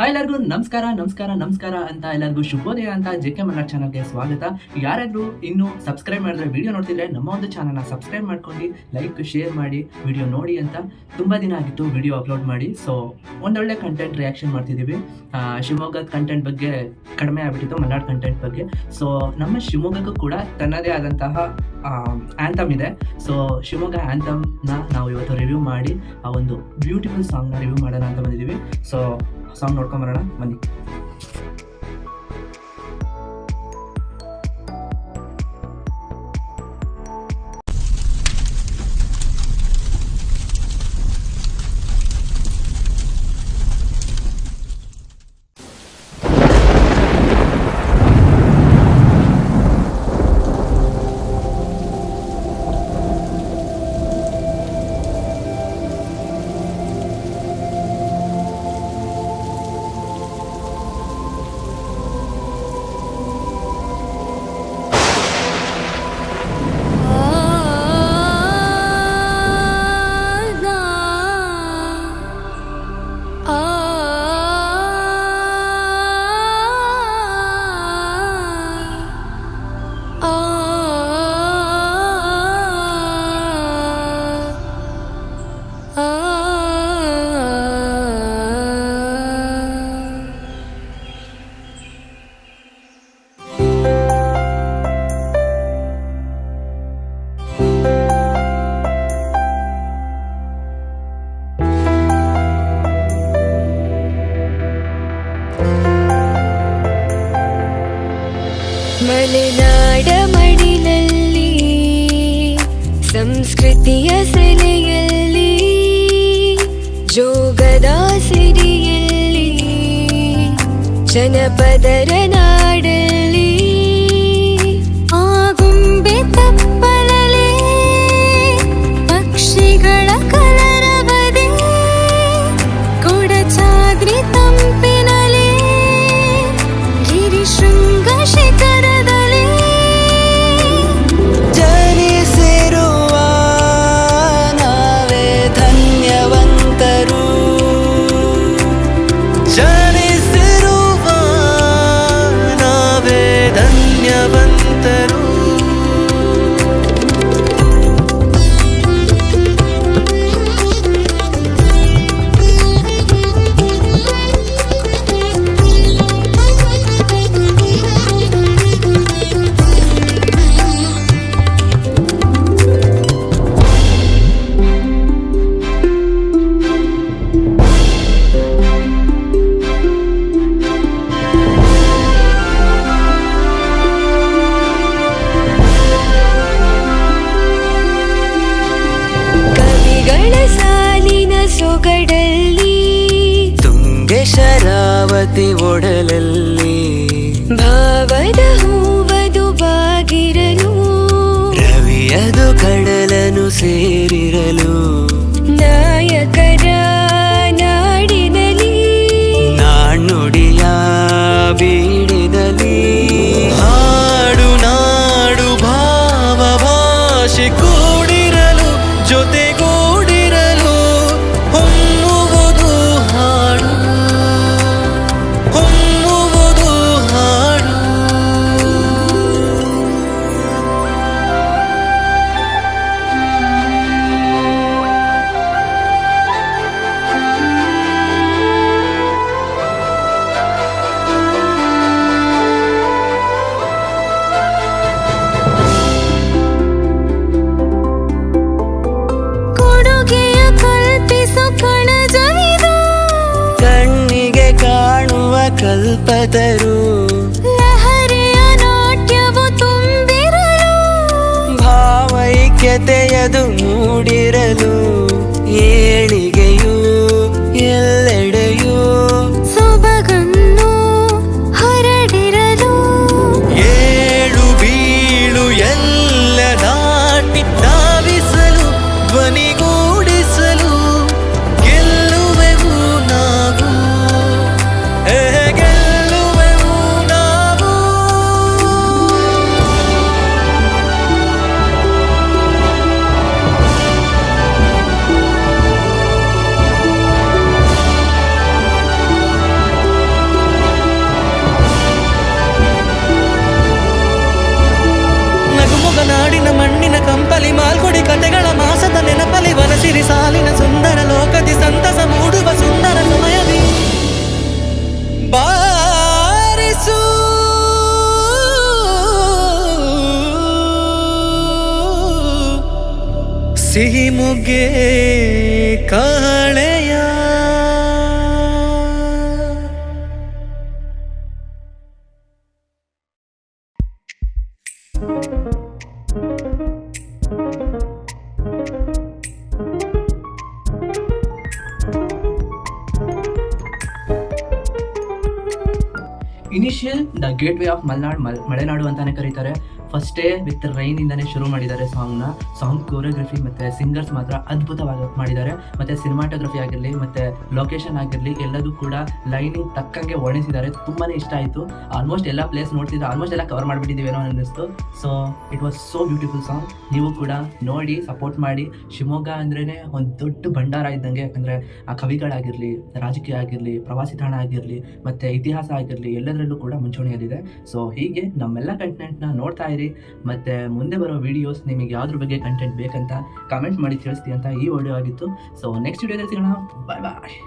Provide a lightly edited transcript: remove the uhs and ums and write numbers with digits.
Hi ಎಲ್ಲರಿಗೂ ನಮಸ್ಕಾರ ನಮಸ್ಕಾರ ನಮಸ್ಕಾರ ಅಂತ ಎಲ್ಲರಿಗೂ ಶುಭೋದಯ ಅಂತ ಜೆ.ಕೆ. ಮಲ್ನಾಡ್ ಚಾನಲ್ಗೆ ಸ್ವಾಗತ. ಯಾರಾದರೂ ಇನ್ನೂ ಸಬ್ಸ್ಕ್ರೈಬ್ ಮಾಡಿದ್ರೆ ವಿಡಿಯೋ ನೋಡ್ತಿದ್ರೆ ನಮ್ಮ ಒಂದು ಚಾನಲ್ನ ಸಬ್ಸ್ಕ್ರೈಬ್ ಮಾಡ್ಕೊಂಡು ಲೈಕ್ ಶೇರ್ ಮಾಡಿ ವಿಡಿಯೋ ನೋಡಿ ಅಂತ. ತುಂಬ ದಿನ ಆಗಿತ್ತು ವಿಡಿಯೋ ಅಪ್ಲೋಡ್ ಮಾಡಿ. ಸೊ ಒಂದೊಳ್ಳೆ ಕಂಟೆಂಟ್ ರಿಯಾಕ್ಷನ್ ಮಾಡ್ತಿದ್ದೀವಿ. ಶಿವಮೊಗ್ಗದ ಕಂಟೆಂಟ್ ಬಗ್ಗೆ ಕಡಿಮೆ ಆಗಿಬಿಟ್ಟಿತ್ತು, ಮಲ್ನಾಡ್ ಕಂಟೆಂಟ್ ಬಗ್ಗೆ. ಸೊ ನಮ್ಮ ಶಿವಮೊಗ್ಗಕ್ಕೂ ಕೂಡ ತನ್ನದೇ ಆದಂತಹ ಆ್ಯಂಥಮ್ ಇದೆ. ಸೊ ಶಿವಮೊಗ್ಗ ಆ್ಯಂಥಮ್ನ ನಾವು ಇವತ್ತು ರಿವ್ಯೂ ಮಾಡಿ ಆ ಒಂದು ಬ್ಯೂಟಿಫುಲ್ ಸಾಂಗ್ನ ರಿವ್ಯೂ ಮಾಡೋಣ ಅಂತ ಬಂದಿದ್ದೀವಿ. ಸೊ ಸಾಂಗ್ ನೋಡ್ಕೊಂಬರೋಣ ಬನ್ನಿ. ಮಲೆನಾಡ ಮಡಿಲಲ್ಲಿ ಸಂಸ್ಕೃತಿಯ ಸೆಲೆಯಲ್ಲಿ ಜೋಗದ ಸಿರಿಯಲ್ಲಿ ಜನಪದರ ನಾಡಲ್ಲಿ ಆಗುಂಬೆ ತಪ್ಪಲಲೆ ಪಕ್ಷಿಗಳ ಕಲರವದೆ ಕೊಡಚಾದ್ರಿ ತಂಪಿನಲೆ ಗಿರಿಶೃಂಗ ಶಿಖರದಲ್ಲಿ ಜನಿಸಿರುವ ನಾವೇ ಧನ್ಯವಂತರು, ಜನಿಸಿರುವ ನಾವೇ ಧನ್ಯವಂತರು. ಸಾಲಿನ ಸೊಗಡಲ್ಲಿ ತುಂಗೆ ಶರಾವತಿ ಒಡಲಲ್ಲಿ ಭಾವದ ಹೂವದು ಬಾಗಿರಲು ರವಿಯದು ಕಡಲನು ಸೇರಿರಲು ನಾಯಕರ ನಾಡಿನಲ್ಲಿ ನಾಣ್ಣುಡಿಯ ಬೀಡಿನಲ್ಲಿ ಹಾಡು ನಾಡು ಭಾವ ಭಾಷೆ ಕೂಡಿರಲು ಜೊತೆಗೂಡಿರಲು ಹೊಮ್ಮುವುದು ಹಾಡು, ಹೊಮ್ಮುವುದು ಹಾಡು. ಕೊಡುಗೆಯ ಕಲ್ಪಿಸೋ ಕಣಜವಿದು ಕಣ್ಣಿಗೆ ಕಾಣುವ ಕಲ್ಪತರು ಲಹರಿಯ ನಾಟ್ಯವು ತುಂಬಿರಲು ಭಾವೈಕ್ಯತೆಯದು ಮೂಡಿರಲು ಏಳಿಗೆಯು ಎಲ್ಲೆಡೆಯೂ ಸೊಬಗನ್ನು ಹರಡಿರಲು ಏಳು ಬೀಳು ಎಲ್ಲ ದಾಟಿ ಧಾವಿಸಲು ಧ್ವನಿಗೂಡಿಸಲು ಗೆಲ್ಲುವೆವು ನಾವು, ಗೆಲ್ಲುವೆವು ನಾವು. ಗೆಲುವಿಗೆ ಕಾಳೆಯ initial the gateway of Malenadu ಅಂತಾನೆ ಕರೀತಾರೆ. ಫಸ್ಟೇ ವಿತ್ ರೈನ್ ಇಂದಾನೆ ಶುರು ಮಾಡಿದ್ದಾರೆ ಸಾಂಗ್ ಕೋರಿಯೋಗ್ರಫಿ ಮತ್ತು ಸಿಂಗರ್ಸ್ ಮಾತ್ರ ಅದ್ಭುತವಾಗಿ ಮಾಡಿದ್ದಾರೆ. ಮತ್ತು ಸಿನಿಮಾಟೋಗ್ರಫಿ ಆಗಿರಲಿ ಮತ್ತು ಲೊಕೇಶನ್ ಆಗಿರಲಿ ಎಲ್ಲದೂ ಕೂಡ ಲೈನಿಂಗ್ ತಕ್ಕಂಗೆ ವರ್ಣಿಸಿದ್ದಾರೆ. ತುಂಬಾ ಇಷ್ಟ ಆಯಿತು. ಆಲ್ಮೋಸ್ಟ್ ಎಲ್ಲ ಪ್ಲೇಸ್ ನೋಡ್ತಿದ್ದೆ, ಆಲ್ಮೋಸ್ಟ್ ಎಲ್ಲ ಕವರ್ ಮಾಡಿಬಿಟ್ಟಿದ್ದೀವೇನೋ ಅನ್ನಿಸ್ತು. So it was so beautiful song. ನೀವು ಕೂಡ ನೋಡಿ ಸಪೋರ್ಟ್ ಮಾಡಿ. ಶಿವಮೊಗ್ಗ ಅಂದ್ರೇ ಒಂದು ದೊಡ್ಡ ಭಂಡಾರ ಇದ್ದಂಗೆ. ಯಾಕಂದರೆ ಆ ಕವಿಗಳಾಗಿರಲಿ, ರಾಜಕೀಯ ಆಗಿರಲಿ, ಪ್ರವಾಸಿ ತಾಣ ಆಗಿರಲಿ ಮತ್ತು ಇತಿಹಾಸ ಆಗಿರಲಿ ಎಲ್ಲದರಲ್ಲೂ ಕೂಡ ಮುಂಚೂಣಿಯಲ್ಲಿದೆ. ಸೊ ಹೀಗೆ ನಮ್ಮೆಲ್ಲ ಕಂಟೆಂಟ್ನ ನೋಡ್ತಾ ಇರಿ. ಮತ್ತು ಮುಂದೆ ಬರೋ ವಿಡಿಯೋಸ್ ನಿಮಗೆ ಯಾವುದ್ರ ಬಗ್ಗೆ ಕಂಟೆಂಟ್ ಬೇಕಂತ ಕಮೆಂಟ್ ಮಾಡಿ ತಿಳಿಸ್ತೀವಿ ಅಂತ ಈ ವಿಡಿಯೋ ಆಗಿತ್ತು. ಸೊ ನೆಕ್ಸ್ಟ್ ವಿಡಿಯೋದಲ್ಲಿ ಸಿಗೋಣ. ಬಾಯ್ ಬಾಯ್.